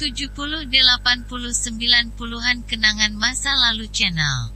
70, 80, 90-an kenangan masa lalu channel.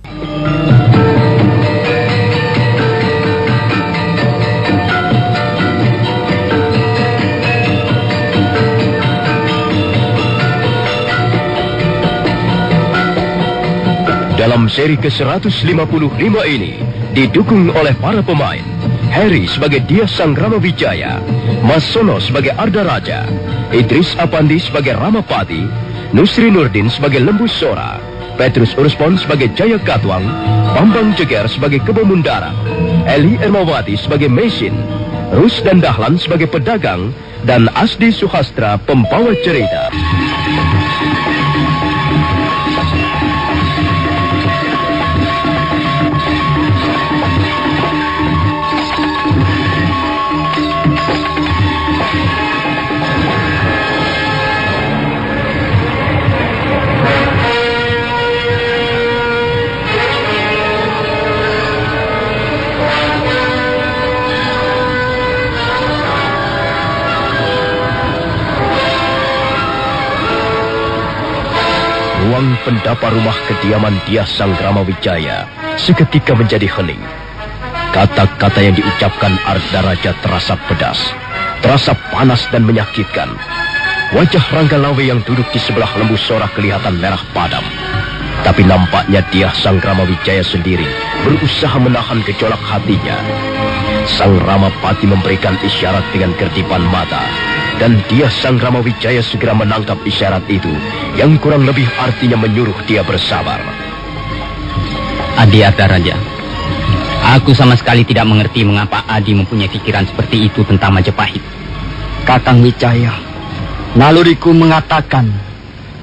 Dalam seri ke-155 ini, didukung oleh para pemain, Harry sebagai Diah Sanggrama Wijaya, Mas Sono sebagai Arda Raja, Idris Apandi sebagai Ramapati, Nusri Nurdin sebagai Lembu Sora, Petrus Urspon sebagai Jaya Katwang, Bambang Jeger sebagai Kebo Mundara, Eli Ermawati sebagai Mesin, Rus dan Dahlan sebagai pedagang, dan Asdi Suhastra pembawa cerita. Ruang pendapa rumah kediaman Diah Sanggrama Wijaya seketika menjadi hening. Kata-kata yang diucapkan Arda Raja terasa pedas, terasa panas dan menyakitkan. Wajah Rangga Lawe yang duduk di sebelah Lembu Sora kelihatan merah padam. Tapi nampaknya Diah Sanggrama Wijaya sendiri berusaha menahan gejolak hatinya. Sang Ramapati memberikan isyarat dengan kerdipan mata. Dan Diah Sanggrama Wijaya segera menangkap isyarat itu, yang kurang lebih artinya menyuruh dia bersabar. Adi Arda Raja, aku sama sekali tidak mengerti mengapa Adi mempunyai pikiran seperti itu tentang Majapahit. Kakang Wijaya, naluriku mengatakan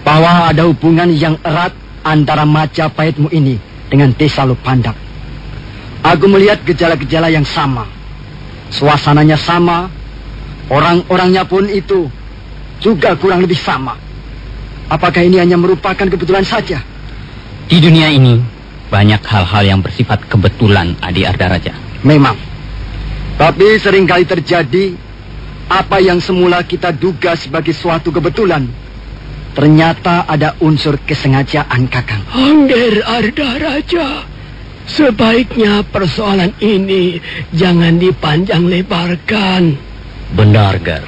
bahwa ada hubungan yang erat antara Majapahitmu ini dengan desa Lupandak. Aku melihat gejala-gejala yang sama, suasananya sama. Orang-orangnya pun itu juga kurang lebih sama. Apakah ini hanya merupakan kebetulan saja? Di dunia ini banyak hal-hal yang bersifat kebetulan, Adi Arda Raja. Memang. Tapi seringkali terjadi apa yang semula kita duga sebagai suatu kebetulan, ternyata ada unsur kesengajaan, Kakang. Angger Arda Raja, sebaiknya persoalan ini jangan dipanjang lebarkan. Benar, Gar.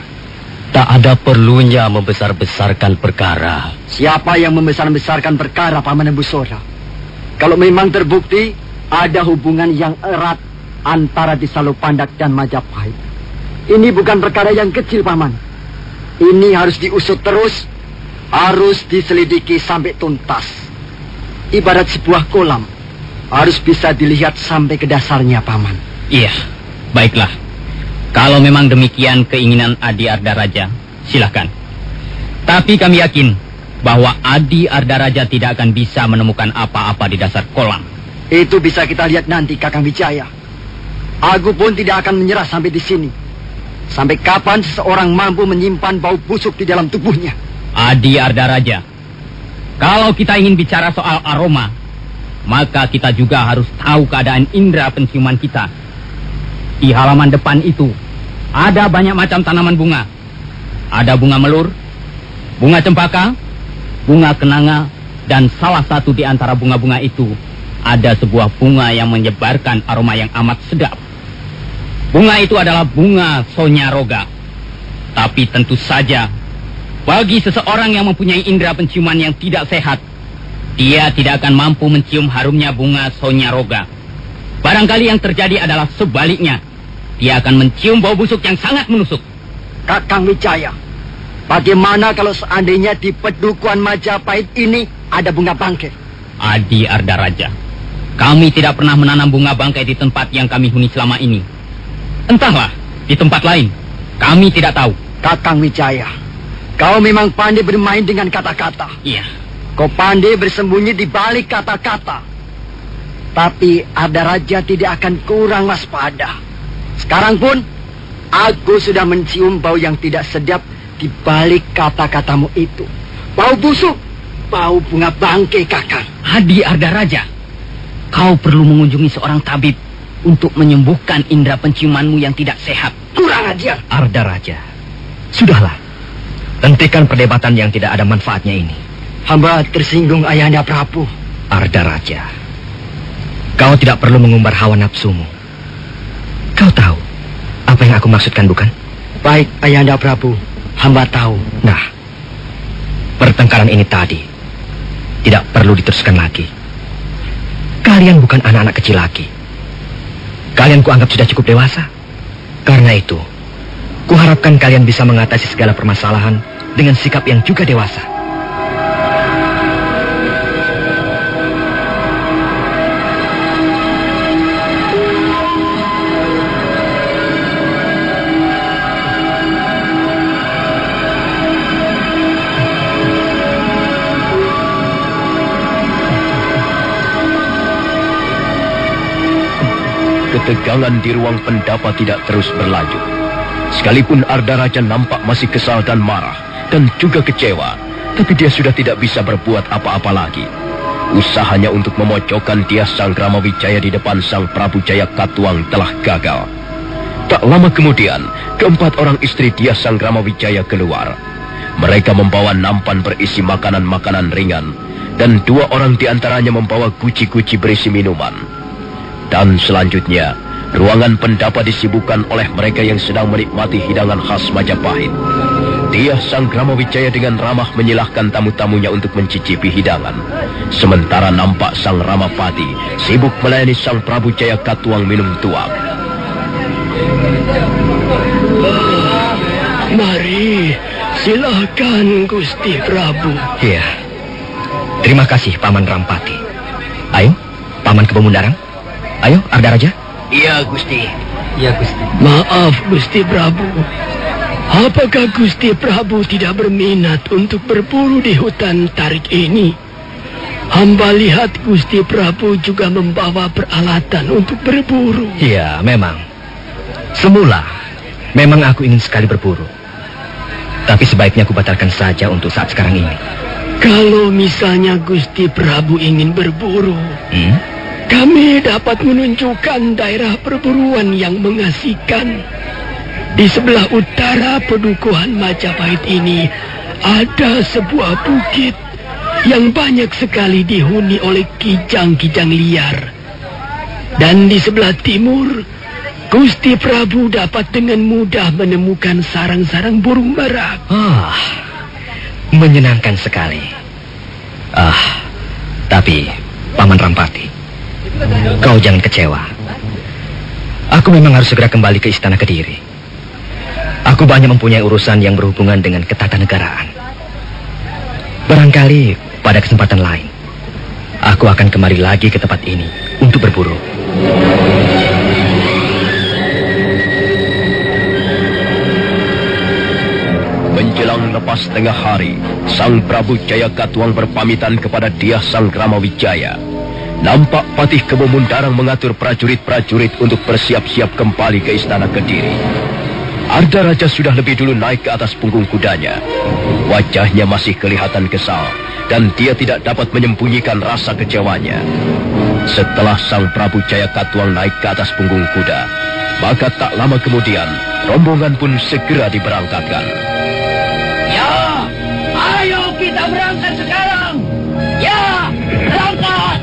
Tak ada perlunya membesar-besarkan perkara. Siapa yang membesar-besarkan perkara, Paman Lembu Sora? Kalau memang terbukti ada hubungan yang erat antara desa Lupandak dan Majapahit, ini bukan perkara yang kecil, Paman. Ini harus diusut terus, harus diselidiki sampai tuntas. Ibarat sebuah kolam, harus bisa dilihat sampai ke dasarnya, Paman. Iya, baiklah. Kalau memang demikian keinginan Adi Arda Raja, silahkan. Tapi kami yakin bahwa Adi Arda Raja tidak akan bisa menemukan apa-apa di dasar kolam. Itu bisa kita lihat nanti, Kakang Wijaya. Aku pun tidak akan menyerah sampai di sini. Sampai kapan seseorang mampu menyimpan bau busuk di dalam tubuhnya? Adi Arda Raja, kalau kita ingin bicara soal aroma, maka kita juga harus tahu keadaan indera penciuman kita. Di halaman depan itu ada banyak macam tanaman bunga. Ada bunga melur, bunga cempaka, bunga kenanga, dan salah satu di antara bunga-bunga itu ada sebuah bunga yang menyebarkan aroma yang amat sedap. Bunga itu adalah bunga sonyaroga. Tapi tentu saja, bagi seseorang yang mempunyai indera penciuman yang tidak sehat, dia tidak akan mampu mencium harumnya bunga sonyaroga. Barangkali yang terjadi adalah sebaliknya. Dia akan mencium bau busuk yang sangat menusuk. Kakang Wijaya, bagaimana kalau seandainya di pedukuhan Majapahit ini ada bunga bangkai? Adi Arda Raja, kami tidak pernah menanam bunga bangkai di tempat yang kami huni selama ini. Entahlah, di tempat lain. Kami tidak tahu. Kakang Wijaya, kau memang pandai bermain dengan kata-kata. Iya. Kau pandai bersembunyi di balik kata-kata. Tapi Arda Raja tidak akan kurang waspada. Sekarang pun, aku sudah mencium bau yang tidak sedap di balik kata-katamu itu. Bau busuk, bau bunga bangkai, Kakang. Adi Arda Raja, kau perlu mengunjungi seorang tabib untuk menyembuhkan indera penciumanmu yang tidak sehat. Kurang ajar. Arda Raja, sudahlah. Hentikan perdebatan yang tidak ada manfaatnya ini. Hamba tersinggung Ayahanda Prabu. Ardaraja, kau tidak perlu mengumbar hawa nafsumu. Kau tahu apa yang aku maksudkan, bukan? Baik, Ayahanda Prabu. Hamba tahu. Nah, pertengkaran ini tadi tidak perlu diteruskan lagi. Kalian bukan anak-anak kecil lagi. Kalian kuanggap sudah cukup dewasa. Karena itu, kuharapkan kalian bisa mengatasi segala permasalahan dengan sikap yang juga dewasa. Ketegangan di ruang pendapat tidak terus berlanjut. Sekalipun Ardaraja nampak masih kesal dan marah, dan juga kecewa, tapi dia sudah tidak bisa berbuat apa-apa lagi. Usahanya untuk memojokkan Dyah Sanggramawijaya di depan Sang Prabu Jayakatwang telah gagal. Tak lama kemudian, keempat orang istri Dyah Sanggramawijaya keluar. Mereka membawa nampan berisi makanan-makanan ringan, dan 2 orang diantaranya membawa guci-guci berisi minuman. Dan selanjutnya, ruangan pendapat disibukkan oleh mereka yang sedang menikmati hidangan khas Majapahit. Dyah Sanggramawijaya dengan ramah menyilahkan tamu-tamunya untuk mencicipi hidangan. Sementara nampak Sang Ramapati sibuk melayani Sang Prabu Jayakatwang minum tuak. Mari, silakan Gusti Prabu. Iya. Terima kasih, Paman Rampati. Ayo, Paman Kebemundarang. Ayo, Ardaraja. Iya, Gusti. Ya, Gusti. Maaf, Gusti Prabu. Apakah Gusti Prabu tidak berminat untuk berburu di hutan tarik ini? Hamba lihat Gusti Prabu juga membawa peralatan untuk berburu. Iya, memang. Semula, memang aku ingin sekali berburu. Tapi sebaiknya aku batalkan saja untuk saat sekarang ini. Kalau misalnya Gusti Prabu ingin berburu, kami dapat menunjukkan daerah perburuan yang mengasihkan. Di sebelah utara pedukuhan Majapahit ini ada sebuah bukit yang banyak sekali dihuni oleh kijang-kijang liar. Dan di sebelah timur, Gusti Prabu dapat dengan mudah menemukan sarang-sarang burung merak. Menyenangkan sekali. Tapi Paman Rampati, kau jangan kecewa. Aku memang harus segera kembali ke Istana Kediri. Aku banyak mempunyai urusan yang berhubungan dengan ketatanegaraan. Barangkali pada kesempatan lain, aku akan kembali lagi ke tempat ini untuk berburu. Menjelang lepas tengah hari, Sang Prabu Jayakatwang berpamitan kepada Dyah Sanggramawijaya. Nampak Patih Kebemundarang mengatur prajurit-prajurit untuk bersiap-siap kembali ke Istana Kediri. Ardaraja sudah lebih dulu naik ke atas punggung kudanya. Wajahnya masih kelihatan kesal, dan dia tidak dapat menyembunyikan rasa kecewanya. Setelah Sang Prabu Jayakatwang naik ke atas punggung kuda, maka tak lama kemudian, rombongan pun segera diberangkatkan. Ya, ayo kita berangkat sekarang. Ya, berangkat.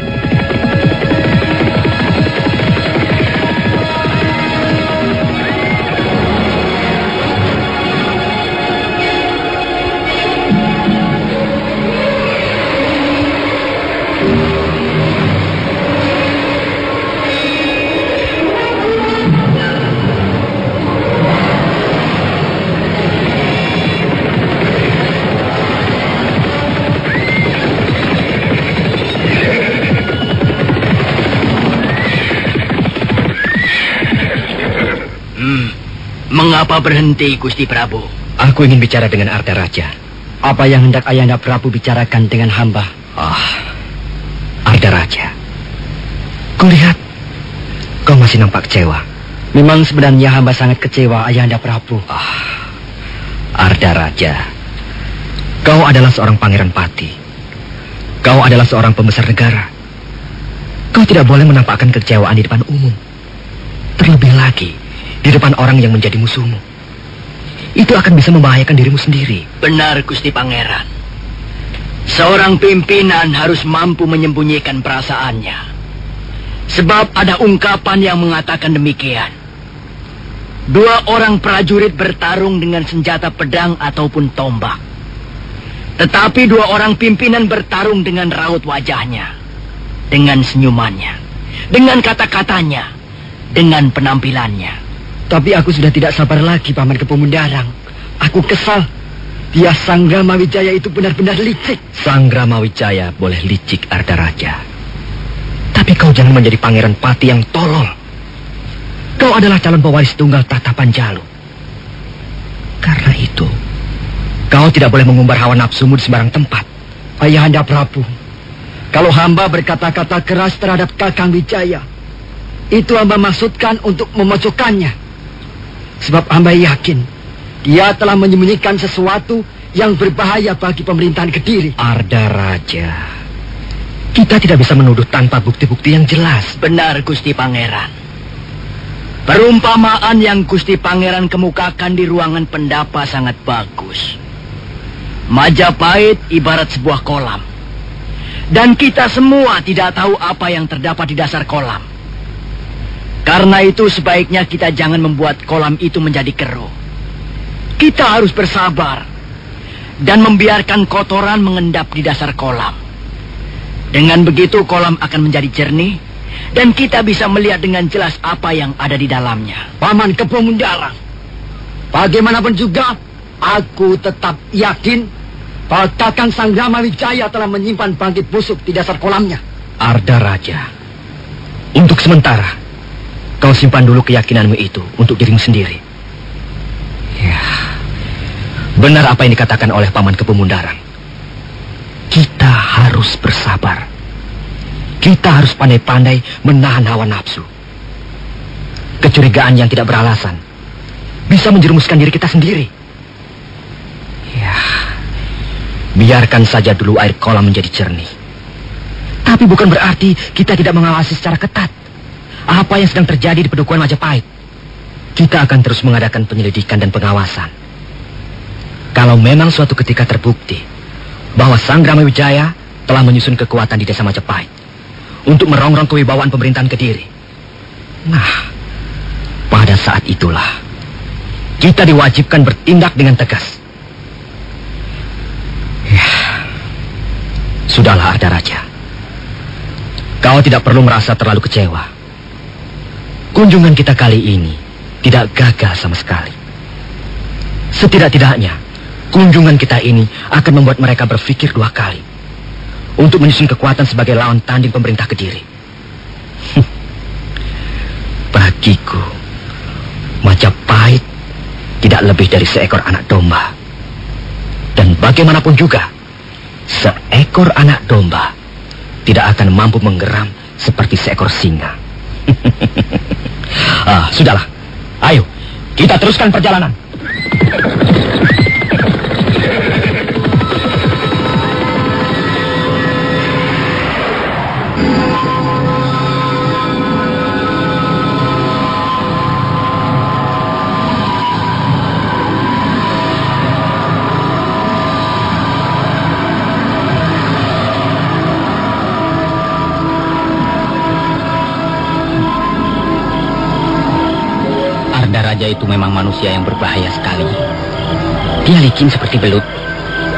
Mengapa berhenti, Gusti Prabu? Aku ingin bicara dengan Ardaraja. Apa yang hendak Ayahanda Prabu bicarakan dengan hamba? Ardaraja, kulihat kau masih nampak kecewa. Memang sebenarnya hamba sangat kecewa, Ayahanda Prabu. Ardaraja, kau adalah seorang pangeran pati. Kau adalah seorang pembesar negara. Kau tidak boleh menampakkan kekecewaan di depan umum. Terlebih lagi di depan orang yang menjadi musuhmu. itu akan bisa membahayakan dirimu sendiri. Benar, Gusti Pangeran. Seorang pimpinan harus mampu menyembunyikan perasaannya. Sebab ada ungkapan yang mengatakan demikian. 2 orang prajurit bertarung dengan senjata pedang ataupun tombak. Tetapi 2 orang pimpinan bertarung dengan raut wajahnya, dengan senyumannya, dengan kata-katanya, dengan penampilannya. Tapi aku sudah tidak sabar lagi, Paman Kepemundarang. Aku kesal. Dia Sanggrama Wijaya itu benar-benar licik. Sanggrama Wijaya boleh licik, Ardaraja. Tapi kau jangan menjadi pangeran Pati yang tolol. Kau adalah calon pewaris tunggal Tahta Panjalu. Karena itu, kau tidak boleh mengumbar hawa nafsumu di sembarang tempat. Ayahanda Prabu, kalau hamba berkata-kata keras terhadap Kakang Wijaya, itu hamba maksudkan untuk memojokkannya. Sebab hamba yakin dia telah menyembunyikan sesuatu yang berbahaya bagi pemerintahan Kediri. Ardaraja, kita tidak bisa menuduh tanpa bukti-bukti yang jelas. Benar, Gusti Pangeran. Perumpamaan yang Gusti Pangeran kemukakan di ruangan pendapa sangat bagus. Majapahit ibarat sebuah kolam. Dan kita semua tidak tahu apa yang terdapat di dasar kolam. Karena itu sebaiknya kita jangan membuat kolam itu menjadi keruh. Kita harus bersabar dan membiarkan kotoran mengendap di dasar kolam. Dengan begitu kolam akan menjadi jernih dan kita bisa melihat dengan jelas apa yang ada di dalamnya. Paman Kepemundarang, bagaimanapun juga aku tetap yakin bahwa Kakang Sanggrama Wijaya telah menyimpan bangkit busuk di dasar kolamnya. Ardaraja, untuk sementara kau simpan dulu keyakinanmu itu untuk dirimu sendiri. Ya, benar apa yang dikatakan oleh Paman Kepemundarang. Kita harus bersabar. Kita harus pandai-pandai menahan hawa nafsu. Kecurigaan yang tidak beralasan bisa menjerumuskan diri kita sendiri. Ya, biarkan saja dulu air kolam menjadi jernih. Tapi bukan berarti kita tidak mengawasi secara ketat apa yang sedang terjadi di Padukuhan Majapahit. Kita akan terus mengadakan penyelidikan dan pengawasan. Kalau memang suatu ketika terbukti bahwa Sanggrama Wijaya telah menyusun kekuatan di desa Majapahit untuk merongrong kewibawaan pemerintahan Kediri, nah, pada saat itulah kita diwajibkan bertindak dengan tegas. Ya, sudahlah Ardaraja. Kau tidak perlu merasa terlalu kecewa. Kunjungan kita kali ini tidak gagal sama sekali. Setidak-tidaknya, kunjungan kita ini akan membuat mereka berpikir 2 kali untuk menyusun kekuatan sebagai lawan tanding pemerintah Kediri. Bagiku, Majapahit tidak lebih dari seekor anak domba. Dan bagaimanapun juga, seekor anak domba tidak akan mampu menggeram seperti seekor singa. Sudahlah. Ayo, kita teruskan perjalanan. Raja itu memang manusia yang berbahaya sekali. Dia licin seperti belut.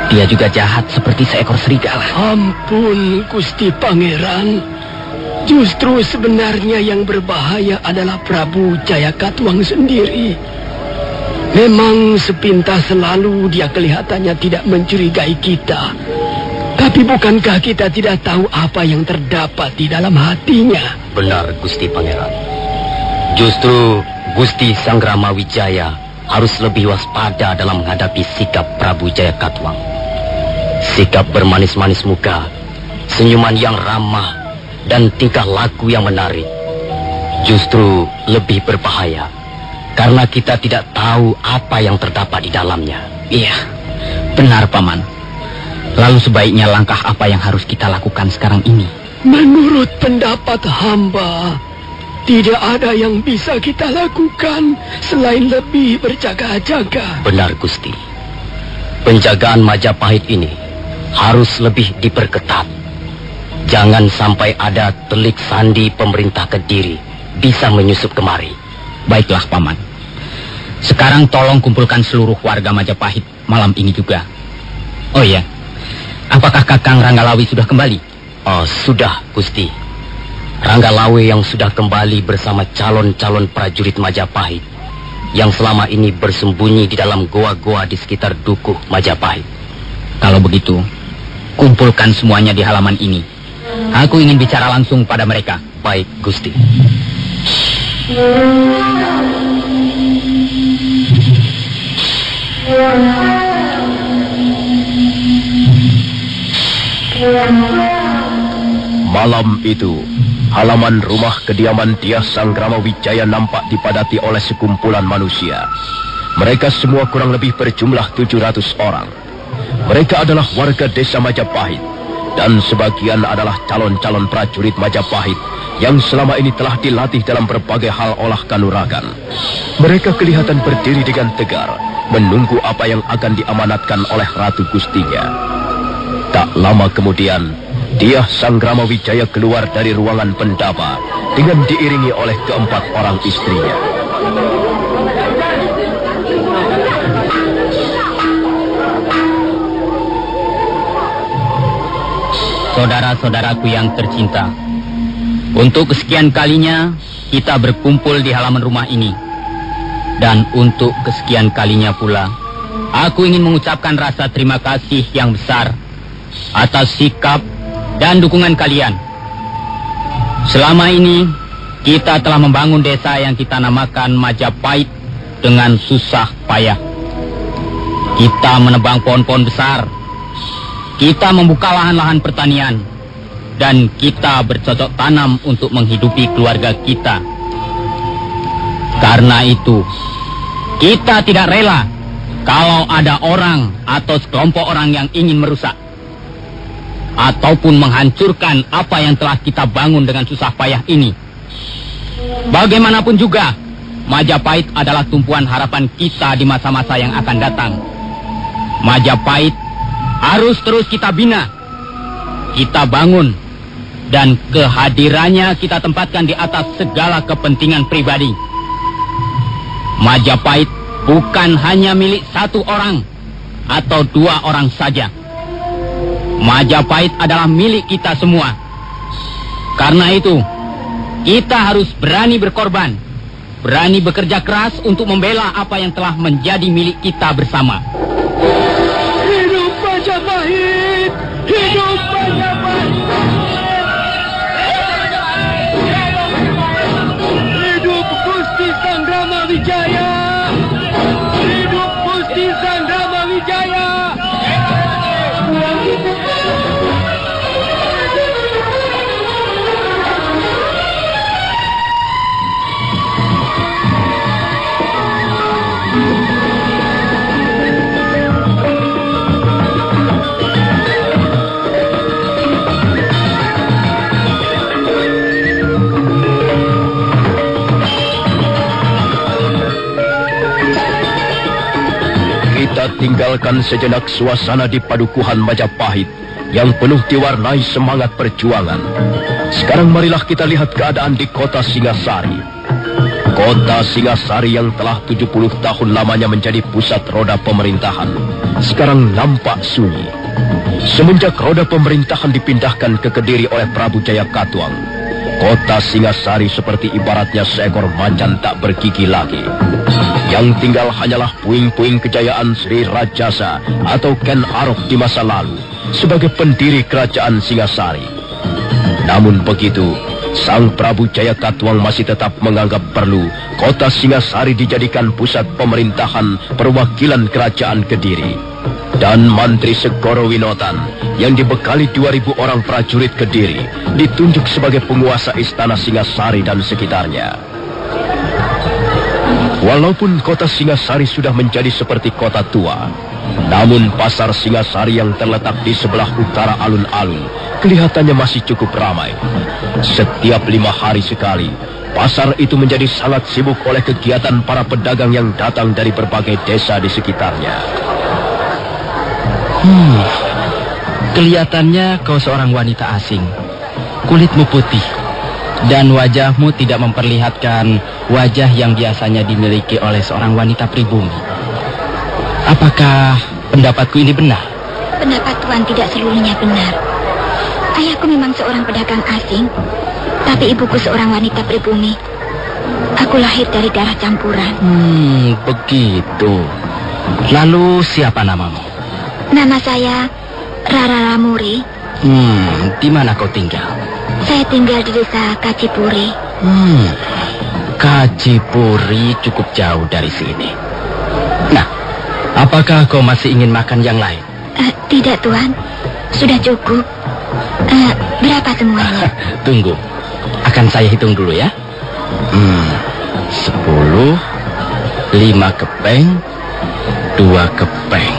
Dia juga jahat seperti seekor serigala. Ampun, Gusti Pangeran. Justru sebenarnya yang berbahaya adalah Prabu Jayakatwang sendiri. Memang sepintas selalu dia kelihatannya tidak mencurigai kita. Tapi bukankah kita tidak tahu apa yang terdapat di dalam hatinya? Benar, Gusti Pangeran. Justru Gusti Sanggrama Wijaya harus lebih waspada dalam menghadapi sikap Prabu Jayakatwang. Sikap bermanis-manis muka, senyuman yang ramah, dan tingkah laku yang menarik justru lebih berbahaya karena kita tidak tahu apa yang terdapat di dalamnya. Iya, benar Paman. Lalu sebaiknya langkah apa yang harus kita lakukan sekarang ini? Menurut pendapat hamba, Tidak ada yang bisa kita lakukan selain lebih berjaga-jaga. Benar, Gusti. Penjagaan Majapahit ini harus lebih diperketat. Jangan sampai ada telik sandi pemerintah Kediri bisa menyusup kemari. Baiklah, Paman. Sekarang tolong kumpulkan seluruh warga Majapahit malam ini juga. Oh iya, apakah Kakang Ranggalawi sudah kembali? Oh, sudah, Gusti. Ranggalawe yang sudah kembali bersama calon-calon prajurit Majapahit yang selama ini bersembunyi di dalam goa-goa di sekitar Dukuh Majapahit. Kalau begitu, kumpulkan semuanya di halaman ini. Aku ingin bicara langsung pada mereka. Baik, Gusti. Malam itu, halaman rumah kediaman Dyah Sanggrama Wijaya nampak dipadati oleh sekumpulan manusia. Mereka semua kurang lebih berjumlah 700 orang. Mereka adalah warga desa Majapahit, dan sebagian adalah calon-calon prajurit Majapahit yang selama ini telah dilatih dalam berbagai hal olah kanuragan. Mereka kelihatan berdiri dengan tegar, menunggu apa yang akan diamanatkan oleh Ratu Gustinya. Tak lama kemudian, Dyah Sanggrama Wijaya keluar dari ruangan pendapa dengan diiringi oleh keempat orang istrinya. Saudara-saudaraku yang tercinta, untuk kesekian kalinya kita berkumpul di halaman rumah ini. Dan untuk kesekian kalinya pula, aku ingin mengucapkan rasa terima kasih yang besar atas sikap dan dukungan kalian. Selama ini, kita telah membangun desa yang kita namakan Majapahit dengan susah payah. Kita menebang pohon-pohon besar, kita membuka lahan-lahan pertanian, dan kita bercocok tanam untuk menghidupi keluarga kita. Karena itu, kita tidak rela kalau ada orang atau sekelompok orang yang ingin merusak ataupun menghancurkan apa yang telah kita bangun dengan susah payah ini. Bagaimanapun juga, Majapahit adalah tumpuan harapan kita di masa-masa yang akan datang. Majapahit harus terus kita bina, kita bangun, dan kehadirannya kita tempatkan di atas segala kepentingan pribadi. Majapahit bukan hanya milik satu orang atau dua orang saja. Majapahit adalah milik kita semua. Karena itu, kita harus berani berkorban, berani bekerja keras untuk membela apa yang telah menjadi milik kita bersama. Hidup Majapahit! Hidup Majapahit! Hidup Gusti Sanggrama Wijaya! Hidup Gusti Sanggrama Wijaya! Kita tinggalkan sejenak suasana di padukuhan Majapahit yang penuh diwarnai semangat perjuangan. Sekarang marilah kita lihat keadaan di kota Singasari. Kota Singasari yang telah 70 tahun lamanya menjadi pusat roda pemerintahan, sekarang nampak sunyi. Semenjak roda pemerintahan dipindahkan ke Kediri oleh Prabu Jaya Katuang, kota Singasari seperti ibaratnya seekor macan tak bergigi lagi. Yang tinggal hanyalah puing-puing kejayaan Sri Rajasa atau Ken Arok di masa lalu sebagai pendiri kerajaan Singasari. Namun begitu, Sang Prabu Jaya Katuang masih tetap menganggap perlu kota Singasari dijadikan pusat pemerintahan perwakilan kerajaan Kediri. Dan Mantri Segoro Winotan yang dibekali 2.000 orang prajurit Kediri ditunjuk sebagai penguasa istana Singasari dan sekitarnya. Walaupun kota Singasari sudah menjadi seperti kota tua, namun pasar Singasari yang terletak di sebelah utara alun-alun kelihatannya masih cukup ramai. Setiap 5 hari sekali, Pasar itu menjadi sangat sibuk oleh kegiatan para pedagang yang datang dari berbagai desa di sekitarnya. Kelihatannya kau seorang wanita asing. Kulitmu putih dan wajahmu tidak memperlihatkan wajah yang biasanya dimiliki oleh seorang wanita pribumi. Apakah pendapatku ini benar? Pendapat Tuan tidak seluruhnya benar. Ayahku memang seorang pedagang asing, tapi ibuku seorang wanita pribumi. Aku lahir dari darah campuran. Begitu. Lalu siapa namamu? Nama saya Rara Ramuri. Di mana kau tinggal? Saya tinggal di desa Kacipuri. Kacipuri cukup jauh dari sini. Nah, apakah kau masih ingin makan yang lain? Tidak, Tuan. Sudah cukup. Berapa semuanya? Tunggu. Akan saya hitung dulu ya. 10, 5 kepeng, 2 kepeng.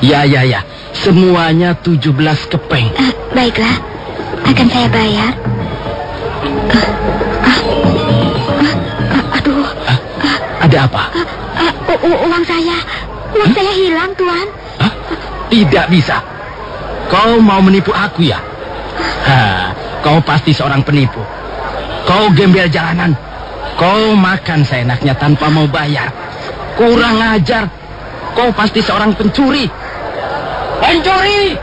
Ya. Semuanya 17 kepeng. Baiklah. Akan saya bayar. Aduh. Ada apa? Uang saya. Uang saya hilang, Tuan. Tidak bisa. Kau mau menipu aku ya? Kau pasti seorang penipu. Kau gembel jalanan. Kau makan seenaknya tanpa mau bayar. Kurang ajar. Kau pasti seorang pencuri. Pencuri!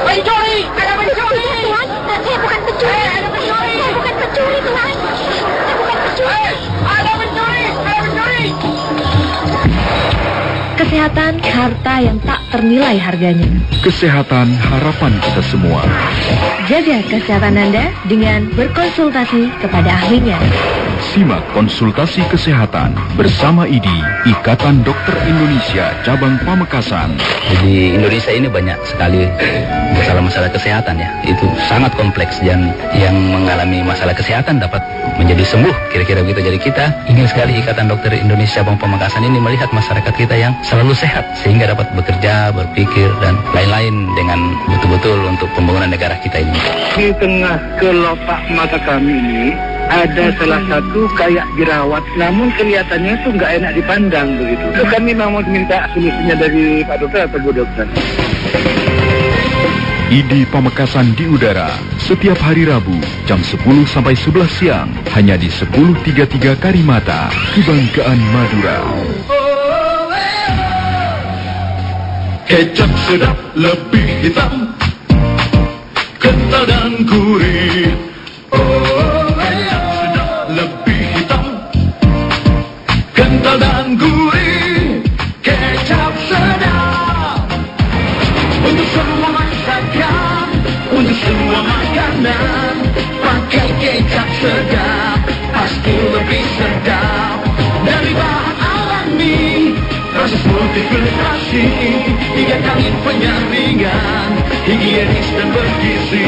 Pencuri! Ada pencuri! Tuan, saya bukan pencuri. Ada pencuri! Saya bukan pencuri, Tuan. Saya bukan pencuri. Ada pencuri! Ada pencuri! Kesehatan, harta yang tak ternilai harganya. Kesehatan harapan kita semua. Jaga kesehatan Anda dengan berkonsultasi kepada ahlinya. Simak konsultasi kesehatan bersama IDI, Ikatan Dokter Indonesia Cabang Pamekasan. Di Indonesia ini banyak sekali masalah-masalah kesehatan ya. Itu sangat kompleks dan yang mengalami masalah kesehatan dapat menjadi sembuh. Kira-kira begitu. Jadi kita ingin sekali Ikatan Dokter Indonesia Cabang Pamekasan ini melihat masyarakat kita yang selalu sehat sehingga dapat bekerja, berpikir dan lain-lain dengan betul-betul untuk pembangunan negara kita ini. Di tengah kelopak mata kami ini ada salah satu kayak jerawat, namun kelihatannya itu nggak enak dipandang begitu. Itu kami mau minta solusinya dari Pak Dokter atau Bu Dokter. IDI Pamekasan di udara setiap hari Rabu jam 10 sampai 11 siang hanya di 1033 Karimata, Kebanggaan Madura. Kecap sedap lebih hitam, kental dan gurih. Kecap sedap lebih hitam, kental dan gurih. Kecap sedap untuk semua masakan, untuk semua makanan. Pakai kecap sedap pasti lebih sedap dari bahan alami. Proses multiplikasi hingga kali penyaringan, higienis dan bergizi.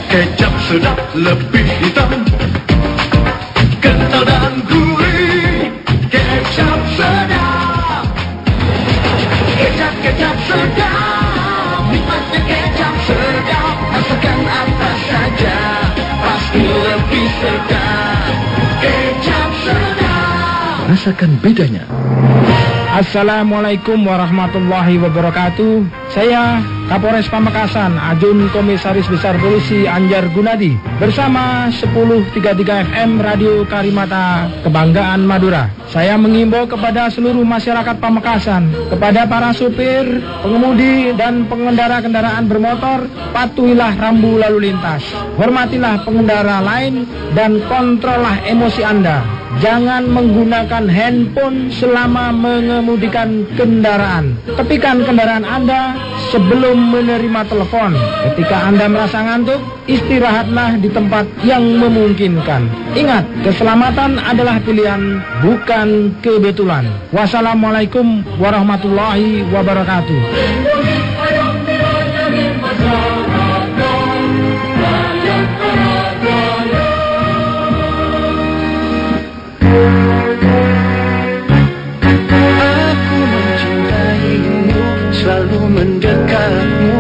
Kecap sedap lebih hitam, kental dan gurih. Kecap sedap, kecap sedap, nikmatnya kecap sedap. Masakan apa saja pasti lebih sedap. Kecap sedap, rasakan bedanya. Assalamualaikum warahmatullahi wabarakatuh. Saya Kapolres Pamekasan, Ajun Komisaris Besar Polisi Anjar Gunadi, bersama 1033 FM Radio Karimata Kebanggaan Madura. Saya mengimbau kepada seluruh masyarakat Pamekasan, kepada para supir, pengemudi, dan pengendara kendaraan bermotor, patuhilah rambu lalu lintas. Hormatilah pengendara lain dan kontrollah emosi Anda. Jangan menggunakan handphone selama mengemudikan kendaraan. Tepikan kendaraan Anda sebelum menerima telepon. Ketika Anda merasa ngantuk, istirahatlah di tempat yang memungkinkan. Ingat, keselamatan adalah pilihan, bukan kebetulan. Wassalamualaikum warahmatullahi wabarakatuh. selalu mendekatmu.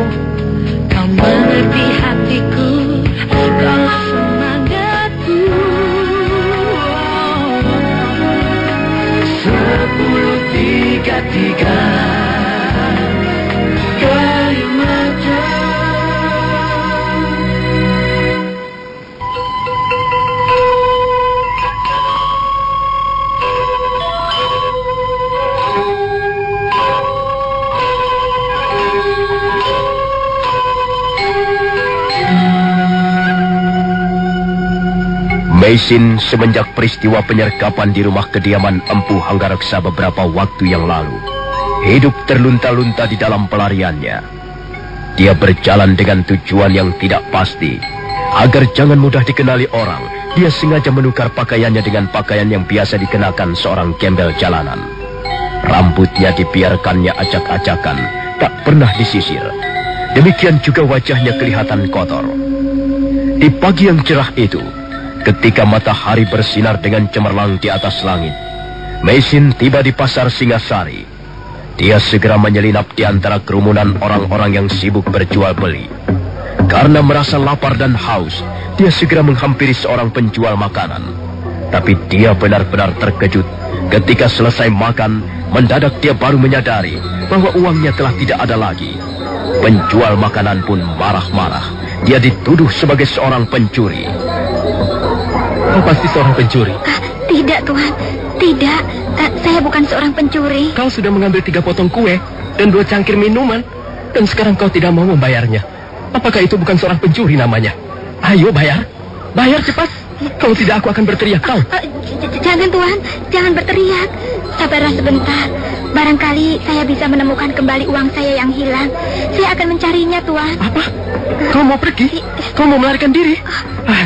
Kau mengerti hatiku, kau semangatku. Karimata. Meisin semenjak peristiwa penyergapan di rumah kediaman Empu Hanggareksa beberapa waktu yang lalu, hidup terlunta-lunta di dalam pelariannya. Dia berjalan dengan tujuan yang tidak pasti. Agar jangan mudah dikenali orang, dia sengaja menukar pakaiannya dengan pakaian yang biasa dikenakan seorang gembel jalanan. Rambutnya dibiarkannya acak-acakan, tak pernah disisir. Demikian juga wajahnya kelihatan kotor. Di pagi yang cerah itu, ketika matahari bersinar dengan cemerlang di atas langit, Meisin tiba di pasar Singasari. Dia segera menyelinap di antara kerumunan orang-orang yang sibuk berjual beli. Karena merasa lapar dan haus, dia segera menghampiri seorang penjual makanan. Tapi dia benar-benar terkejut ketika selesai makan, mendadak dia baru menyadari bahwa uangnya telah tidak ada lagi. Penjual makanan pun marah-marah. Dia dituduh sebagai seorang pencuri. Kau pasti seorang pencuri. Tidak, Tuhan. Tidak. Saya bukan seorang pencuri. Kau sudah mengambil 3 potong kue dan 2 cangkir minuman. Dan sekarang kau tidak mau membayarnya. Apakah itu bukan seorang pencuri namanya? Ayo bayar. Bayar cepat. Kalau tidak aku akan berteriak kau. Jangan, Tuhan. Jangan berteriak. Sabarlah sebentar. Barangkali saya bisa menemukan kembali uang saya yang hilang. Saya akan mencarinya, Tuhan. Apa? Kau mau pergi? Kau mau melarikan diri?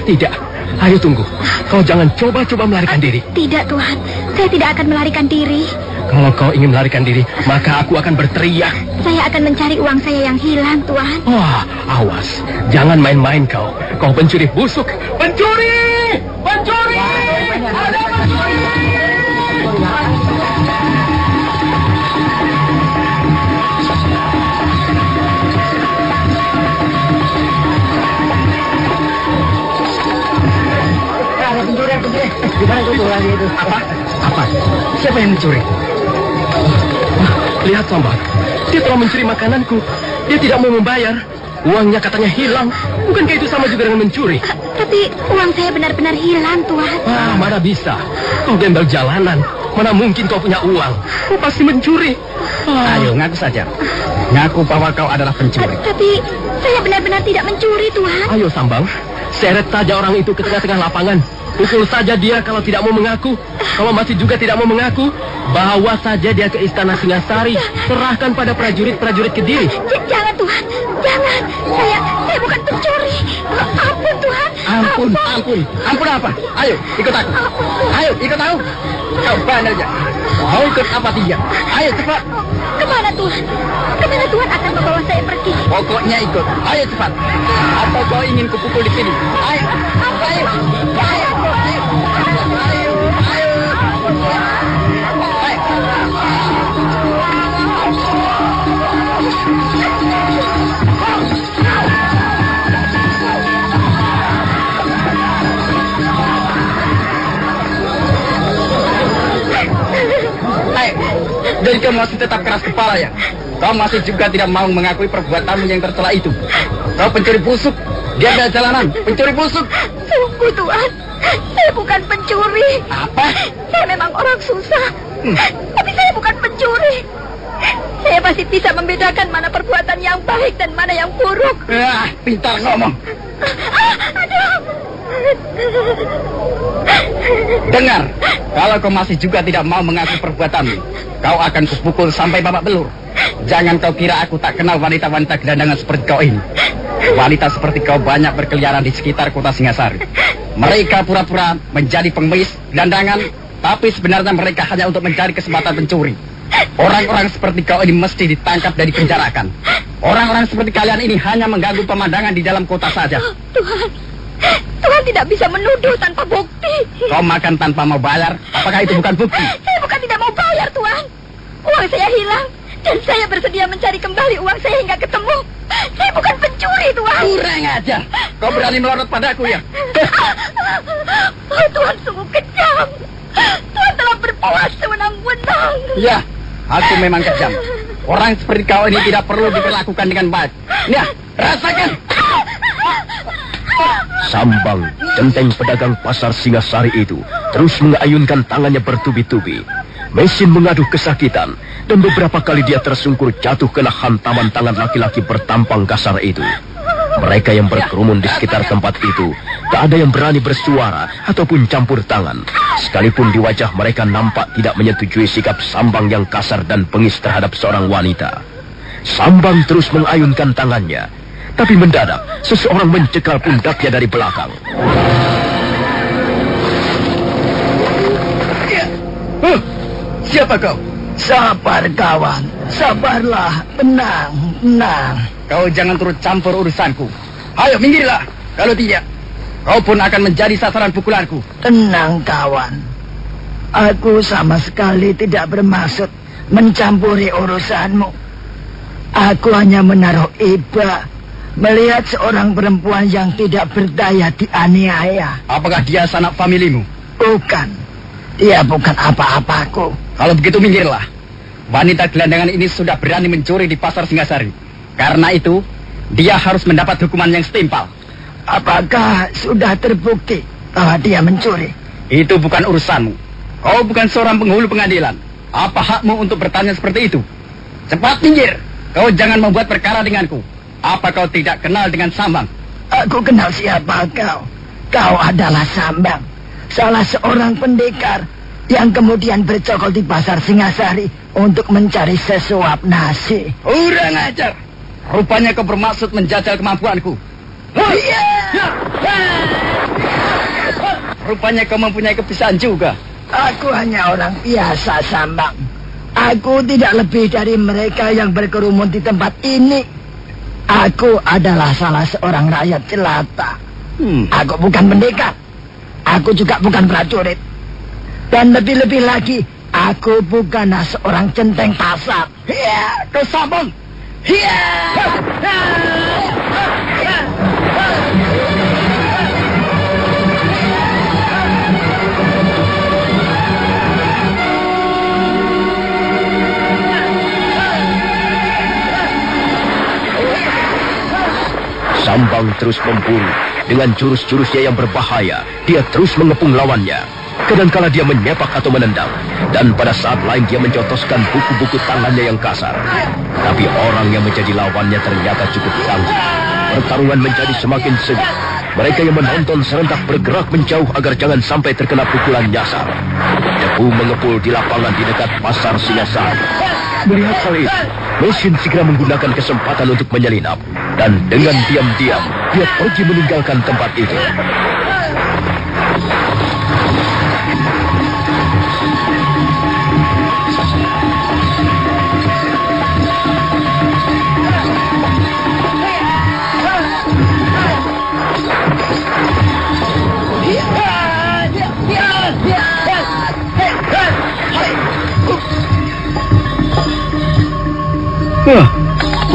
Tidak. Ayo tunggu. Kau jangan coba-coba melarikan diri. Tidak, Tuhan. Saya tidak akan melarikan diri. Kalau kau ingin melarikan diri, maka aku akan berteriak. Saya akan mencari uang saya yang hilang, Tuhan. Wah, awas. Jangan main-main kau. Kau pencuri busuk. Pencuri! Pencuri! Ada pencuri! Gimana itu lagi itu? Apa? Siapa yang mencuri? Lihat, Sambal. Dia telah mencuri makananku. Dia tidak mau membayar. Uangnya katanya hilang. Bukankah itu sama juga dengan mencuri? Tapi uang saya benar-benar hilang, Tuhan. Mana bisa? Kau gembel jalanan. Mana mungkin kau punya uang? Kau pasti mencuri. Ayo, ngaku saja. Ngaku bahwa kau adalah pencuri. Tapi saya benar-benar tidak mencuri, Tuhan. Ayo, Sambal. Seret saja orang itu ke tengah-tengah lapangan. Pukul saja dia kalau tidak mau mengaku. Kalau masih juga tidak mau mengaku, bawa saja dia ke istana Singasari. Serahkan pada prajurit-prajurit Kediri. Jangan, Tuhan. Jangan. Saya bukan pencuri. Ampun, Tuhan. Ampun apa? Ayo, ikut aku. Ayo, ikut aku. Kau bandelnya. Mau ikut apa dia? Ayo, cepat. Kemana, Tuhan? Kemana Tuhan akan membawa saya pergi? Pokoknya ikut. Ayo, cepat. Atau kau ingin kupukul di sini? Ayo. Jadi kau masih tetap keras kepala ya? Kau masih juga tidak mau mengakui perbuatanmu yang tercela itu. Kau pencuri busuk, gembel jalanan, pencuri busuk. Sungguh, Tuhan, saya bukan pencuri. Apa? Saya memang orang susah, tapi saya bukan pencuri. Saya pasti bisa membedakan mana perbuatan yang baik dan mana yang buruk. Pintar ngomong. Aduh. Dengar, kalau kau masih juga tidak mau mengaku perbuatanmu, kau akan kupukul sampai babak belur. Jangan kau kira aku tak kenal wanita-wanita gelandangan seperti kau ini. Wanita seperti kau banyak berkeliaran di sekitar kota Singasari. Mereka pura-pura menjadi pengemis gelandangan, tapi sebenarnya mereka hanya untuk mencari kesempatan pencuri. Orang-orang seperti kau ini mesti ditangkap dan dipenjarakan. Orang-orang seperti kalian ini hanya mengganggu pemandangan di dalam kota saja. Tuhan tidak bisa menuduh tanpa bukti. Kau makan tanpa mau bayar, apakah itu bukan bukti? Saya bukan tidak mau bayar, Tuhan. Uang saya hilang, dan saya bersedia mencari kembali uang saya hingga ketemu. Saya bukan pencuri, Tuhan. Kurang ajar. Kau berani melorot padaku ya? Tuhan sungguh kejam. Tuhan telah berbuat sewenang-wenang. Ya, aku memang kejam. Orang seperti kau ini tidak perlu diperlakukan dengan baik. Nah, rasakan. Sambang, centeng pedagang pasar Singasari itu terus mengayunkan tangannya bertubi-tubi. Mesin mengaduh kesakitan dan beberapa kali dia tersungkur jatuh kena hantaman tangan laki-laki bertampang kasar itu. Mereka yang berkerumun di sekitar tempat itu tak ada yang berani bersuara ataupun campur tangan. Sekalipun di wajah mereka nampak tidak menyetujui sikap Sambang yang kasar dan bengis terhadap seorang wanita. Sambang terus mengayunkan tangannya, tapi mendadak seseorang mencekal pundaknya dari belakang. Siapa kau? Sabar kawan, sabarlah, tenang. Kau jangan turut campur urusanku. Ayo minggirlah, kalau tidak kau pun akan menjadi sasaran pukulanku. Tenang kawan, aku sama sekali tidak bermaksud mencampuri urusanmu. Aku hanya menaruh iba melihat seorang perempuan yang tidak berdaya dianiaya. Apakah dia sanak familimu? Bukan, dia bukan apa-apaku. Kalau begitu minggirlah. Wanita gelandangan ini sudah berani mencuri di pasar Singasari. Karena itu, dia harus mendapat hukuman yang setimpal. Apakah sudah terbukti bahwa dia mencuri? Itu bukan urusanmu. Kau bukan seorang penghulu pengadilan. Apa hakmu untuk bertanya seperti itu? Cepat minggir. Kau jangan membuat perkara denganku. Apa kau tidak kenal dengan Sambang? Aku kenal siapa kau. Kau adalah Sambang, salah seorang pendekar yang kemudian bercokol di pasar Singasari untuk mencari sesuap nasi. Kurang ajar. Rupanya kau bermaksud menjajal kemampuanku. Rupanya kau mempunyai kebiasaan juga. Aku hanya orang biasa, Sambang. Aku tidak lebih dari mereka yang berkerumun di tempat ini. Aku adalah salah seorang rakyat jelata. Aku bukan pendekar. Aku juga bukan prajurit. Dan lebih-lebih lagi, aku bukanlah seorang centeng pasar. Kau Sambang. Sambang terus memburu. Dengan jurus-jurusnya yang berbahaya, dia terus mengepung lawannya. Kadangkala dia menyepak atau menendang, dan pada saat lain dia menjotoskan buku-buku tangannya yang kasar. Tapi orang yang menjadi lawannya ternyata cukup tangguh. Pertarungan menjadi semakin sengit. Mereka yang menonton serentak bergerak menjauh agar jangan sampai terkena pukulan nyasar. Debu mengepul di lapangan di dekat pasar Singasari. Melihat hal itu, mesin segera menggunakan kesempatan untuk menyelinap. Dan dengan diam-diam, dia pergi meninggalkan tempat itu.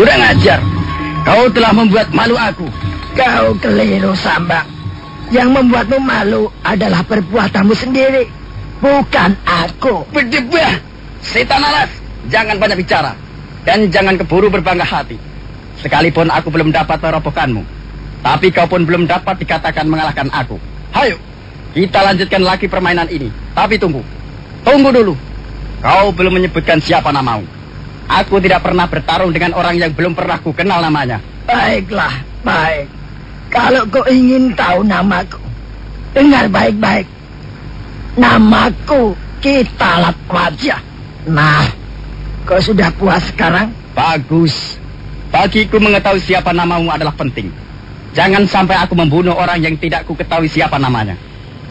Kurang ajar. Kau telah membuat malu aku. Kau keliru, Sambang. Yang membuatmu malu adalah perbuatanmu sendiri, bukan aku. Berdebah, setan alas. Jangan banyak bicara. Dan jangan keburu berbangga hati. Sekalipun aku belum dapat merobohkanmu, tapi kau pun belum dapat dikatakan mengalahkan aku. Hayo, kita lanjutkan lagi permainan ini. Tapi tunggu dulu. Kau belum menyebutkan siapa namamu. Aku tidak pernah bertarung dengan orang yang belum pernah ku kenal namanya. Baiklah, baik. Kalau kau ingin tahu namaku, dengar baik-baik. Namaku Kitalat Wajah. Nah, kau sudah puas sekarang? Bagus. Bagiku mengetahui siapa namamu adalah penting. Jangan sampai aku membunuh orang yang tidak ku ketahui siapa namanya.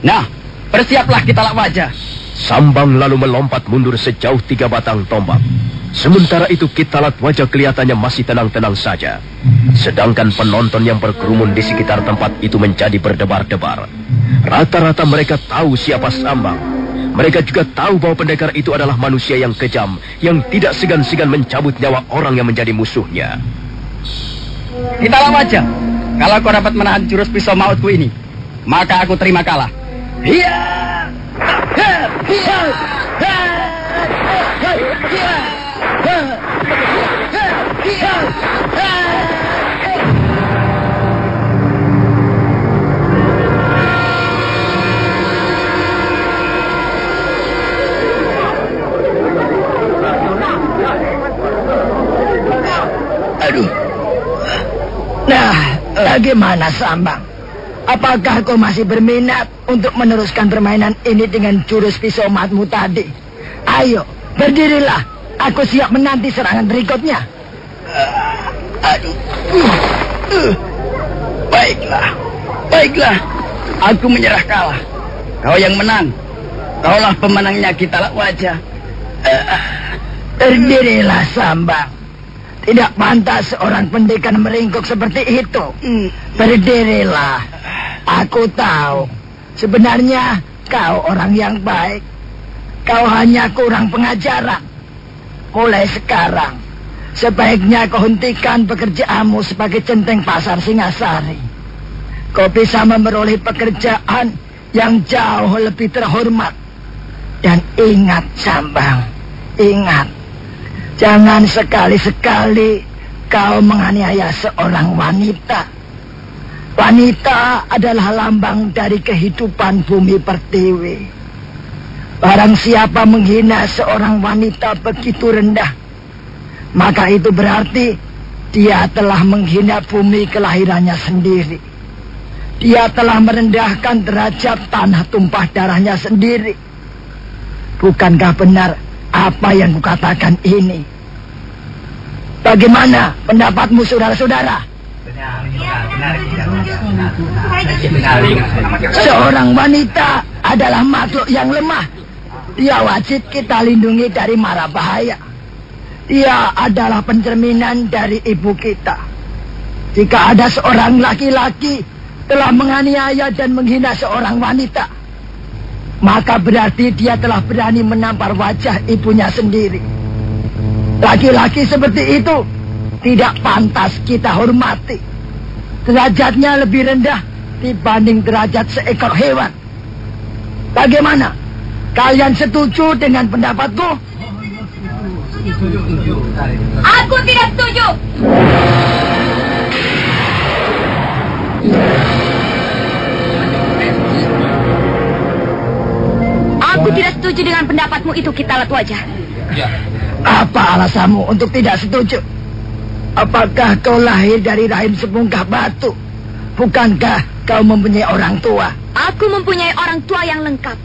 Nah, bersiaplah Kitalat Wajah. Sambang lalu melompat mundur sejauh 3 batang tombak. Sementara itu Kitalat Wajah kelihatannya masih tenang-tenang saja. Sedangkan penonton yang berkerumun di sekitar tempat itu menjadi berdebar-debar. Rata-rata mereka tahu siapa Sambang. Mereka juga tahu bahwa pendekar itu adalah manusia yang kejam, yang tidak segan-segan mencabut nyawa orang yang menjadi musuhnya. Kitalat Wajah, kalau kau dapat menahan jurus pisau mautku ini, maka aku terima kalah. Aduh. Nah, bagaimana Sambang? Apakah kau masih berminat untuk meneruskan permainan ini dengan jurus pisau matmu tadi? Ayo, berdirilah. Aku siap menanti serangan berikutnya. Aduh. Baiklah. Aku menyerah kalah. Kau yang menang. Kaulah pemenangnya Kitalak Wajah. Berdirilah Sambang. Tidak pantas seorang pendekar meringkuk seperti itu. Berdirilah. Aku tahu. Sebenarnya kau orang yang baik. Kau hanya kurang pengajaran. Mulai sekarang, sebaiknya kau hentikan pekerjaanmu sebagai centeng pasar Singasari. Kau bisa memperoleh pekerjaan yang jauh lebih terhormat. Dan ingat Sambang, ingat. Jangan sekali-sekali kau menganiaya seorang wanita. Wanita adalah lambang dari kehidupan bumi pertiwi. Barang siapa menghina seorang wanita begitu rendah, maka itu berarti dia telah menghina bumi kelahirannya sendiri. Dia telah merendahkan derajat tanah tumpah darahnya sendiri. Bukankah benar apa yang kukatakan ini? Bagaimana pendapatmu saudara-saudara? Seorang wanita adalah makhluk yang lemah. Dia wajib kita lindungi dari mara bahaya. Dia adalah pencerminan dari ibu kita. Jika ada seorang laki-laki telah menganiaya dan menghina seorang wanita, maka berarti dia telah berani menampar wajah ibunya sendiri. Laki-laki seperti itu tidak pantas kita hormati. Derajatnya lebih rendah dibanding derajat seekor hewan. Bagaimana? Kalian setuju dengan pendapatku? Aku tidak setuju. Aku tidak setuju dengan pendapatmu itu, Kitalak Wajah. Apa alasanmu untuk tidak setuju? Apakah kau lahir dari rahim sebungkah batu? Bukankah kau mempunyai orang tua? Aku mempunyai orang tua yang lengkap.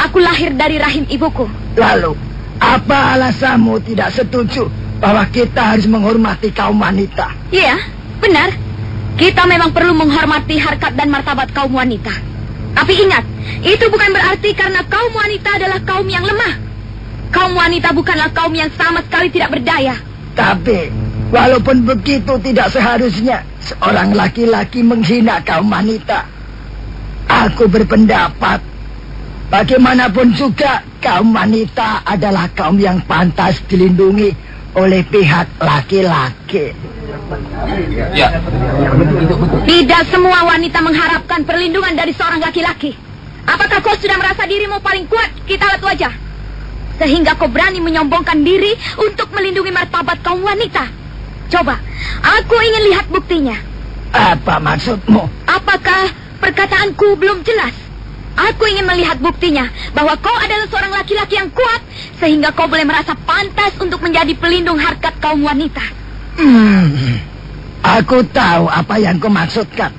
Aku lahir dari rahim ibuku. Lalu, apa alasanmu tidak setuju bahwa kita harus menghormati kaum wanita? Iya, benar. Kita memang perlu menghormati harkat dan martabat kaum wanita. Tapi ingat, itu bukan berarti karena kaum wanita adalah kaum yang lemah. Kaum wanita bukanlah kaum yang sama sekali tidak berdaya. Tapi, walaupun begitu tidak seharusnya seorang laki-laki menghina kaum wanita. Aku berpendapat, bagaimanapun juga kaum wanita adalah kaum yang pantas dilindungi oleh pihak laki-laki. Tidak semua wanita mengharapkan perlindungan dari seorang laki-laki. Apakah kau sudah merasa dirimu paling kuat, Kitalak Wajah? Sehingga kau berani menyombongkan diri untuk melindungi martabat kaum wanita. Coba, aku ingin lihat buktinya. Apa maksudmu? Apakah perkataanku belum jelas? Aku ingin melihat buktinya bahwa kau adalah seorang laki-laki yang kuat, sehingga kau boleh merasa pantas untuk menjadi pelindung harkat kaum wanita. Aku tahu apa yang kau maksudkan.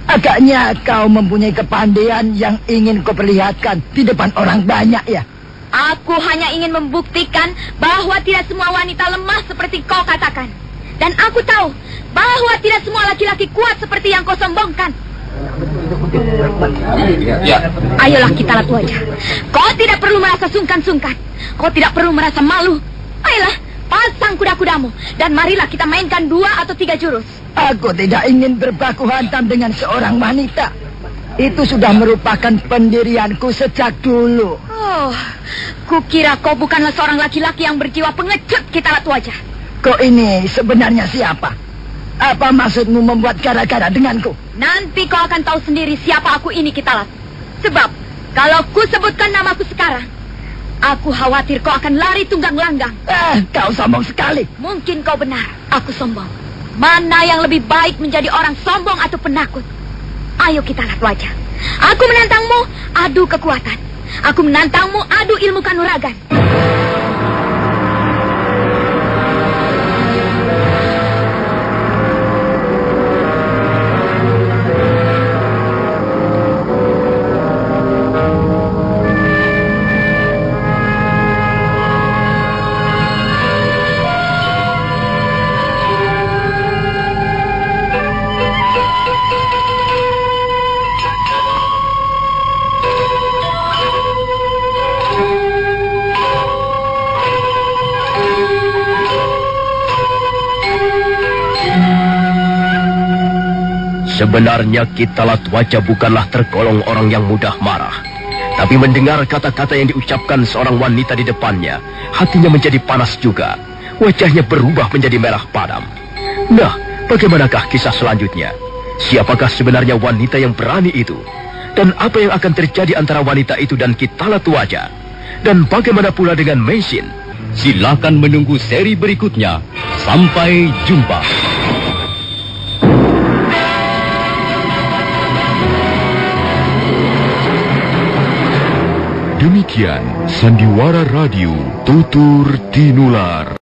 Agaknya kau mempunyai kepandaian yang ingin kau perlihatkan di depan orang banyak, ya? Aku hanya ingin membuktikan bahwa tidak semua wanita lemah seperti kau katakan. Dan aku tahu bahwa tidak semua laki-laki kuat seperti yang kau sombongkan. Ayolah Kitalak Wajah. Kau tidak perlu merasa sungkan-sungkan. Kau tidak perlu merasa malu. Ayolah, pasang kuda-kudamu. Dan marilah kita mainkan 2 atau 3 jurus. Aku tidak ingin berbaku hantam dengan seorang wanita. Itu sudah merupakan pendirianku sejak dulu. Oh, kukira kau bukanlah seorang laki-laki yang berjiwa pengecut, Kitalak Wajah. Kau ini sebenarnya siapa? Apa maksudmu membuat gara-gara denganku? Nanti kau akan tahu sendiri siapa aku ini, Kitalak. Sebab, kalau ku sebutkan namaku sekarang, Aku khawatir kau akan lari tunggang langgang. Kau sombong sekali. Mungkin kau benar, aku sombong. Mana yang lebih baik menjadi orang sombong atau penakut? Ayo kita lihat wajah. Aku menantangmu, adu kekuatan. Aku menantangmu, adu ilmu kanuragan. Sebenarnya Ki Talatwaja bukanlah tergolong orang yang mudah marah. Tapi mendengar kata-kata yang diucapkan seorang wanita di depannya, hatinya menjadi panas juga. Wajahnya berubah menjadi merah padam. Nah, bagaimanakah kisah selanjutnya? Siapakah sebenarnya wanita yang berani itu? Dan apa yang akan terjadi antara wanita itu dan Ki Talatwaja? Dan bagaimana pula dengan Meisin? Silakan menunggu seri berikutnya. Sampai jumpa. Demikian Sandiwara Radio Tutur Tinular.